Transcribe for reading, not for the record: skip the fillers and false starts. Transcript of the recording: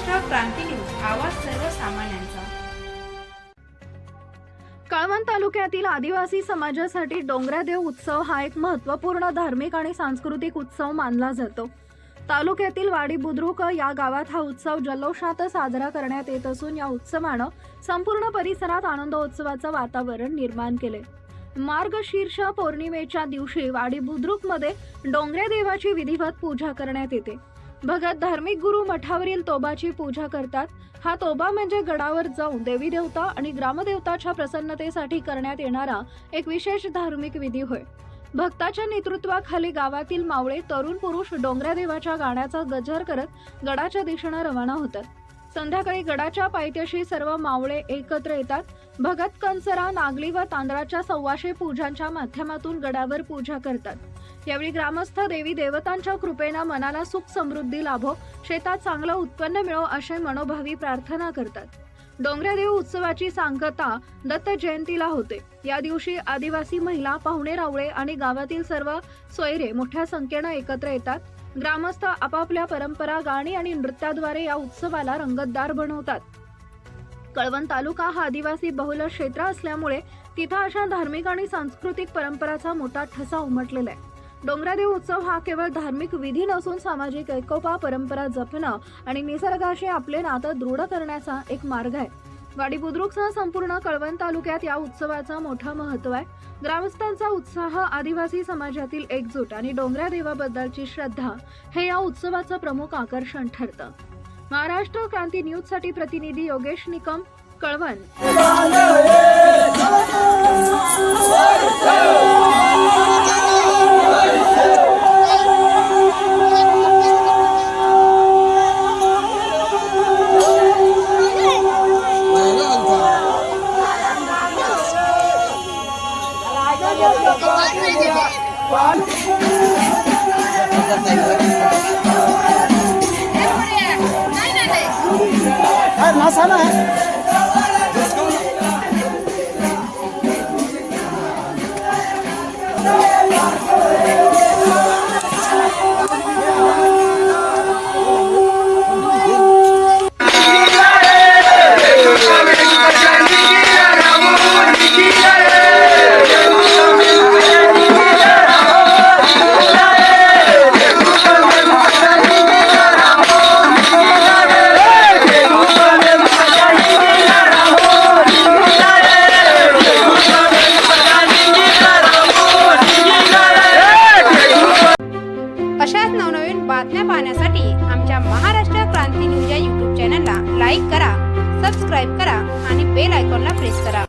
महाराष्ट्र क्रांती news, आवाज सर्वसामान्यांचा। कळवण तालुक्यातील आदिवासी समाजासाठी डोंगरादेव उत्सव हा एक महत्त्वपूर्ण धार्मिक आणि सांस्कृतिक उत्सव मानला जातो। तालुक्यातील वाडी बुद्रुक या गावात हा उत्सव जल्लोषात साजरा करण्यात येत असून या उत्सवानं संपूर्ण परिसरात आनंदोत्सवाचं वातावरण निर्माण केले। मार्गशीर्ष पौर्णिमेच्या दिवशी वाडी बुद्रुकमध्ये डोंगरादेवाची विधिवत पूजा करण्यात येते। भगत धार्मिक गुरु मठावरील तोबाची पूजा करतात। हा तोबा म्हणजे गडावर जाऊन देवी देवता आणि ग्रामदेवताच्या प्रसन्नतेसाठी करण्यात येणारा एक विशेष धार्मिक विधी होय। भक्ताच्या नेतृत्वाखाली गावातील मावळे तरुण पुरुष डोंगरादेवाच्या गाण्याचा गजर करत गडाच्या दिशेने रवाना होतात। संध्याकाळी गडाच्या पायथ्याशी सर्व मावळे एकत्र येतात। भगत कंसरा, नागली व तांदळाच्या 100 पूजांच्या माध्यमातून गडावर पूजा करतात। यावेळी ग्रामस्थ देवी देवतांच्या कृपेने मनाला सुख समृद्धी लाभो, शेतात चांगलं उत्पन्न मिळो अशी मनोभावी प्रार्थना करतात। डोंगरादेव उत्सवाची सांगता दत्त जयंतीला होते। या दिवशी आदिवासी महिला, पाहुणे रावळे आणि गावातील सर्व सोयरे मोठ्या संख्येने एकत्र येतात। ग्रामस्थ आपापल्या परंपरा, गाणी आणि नृत्याद्वारे या उत्सवाला रंगतदार बनवतात। कळवण तालुका हा आदिवासी बहुल क्षेत्र असल्यामुळे तिथं अशा धार्मिक आणि सांस्कृतिक परंपराचा मोठा ठसा उमटलेला आहे। डोंगरादेव उत्सव हा केवळ धार्मिक विधी नसून सामाजिक एकोपा, परंपरा जपणं आणि निसर्गाशी आपले नातं दृढ करण्याचा एक मार्ग आहे। वाडी बुद्रुकसह संपूर्ण कळवण तालुक्यात या उत्सवाचं मोठं महत्त्व आहे। ग्रामस्थांचा उत्साह, आदिवासी समाजातील एकजूट आणि डोंगरादेवाबद्दलची श्रद्धा हे या उत्सवाचं प्रमुख आकर्षण ठरतं। महाराष्ट्र क्रांती न्यूज साठी प्रतिनिधी योगेश निकम, कळवण। अशाच नवनवीन बातम्या पाहण्यासाठी आमच्या महाराष्ट्र क्रांती न्यूज या YouTube चॅनलला लाईक करा, सबस्क्राईब करा आणि बेल आयकॉनला प्रेस करा।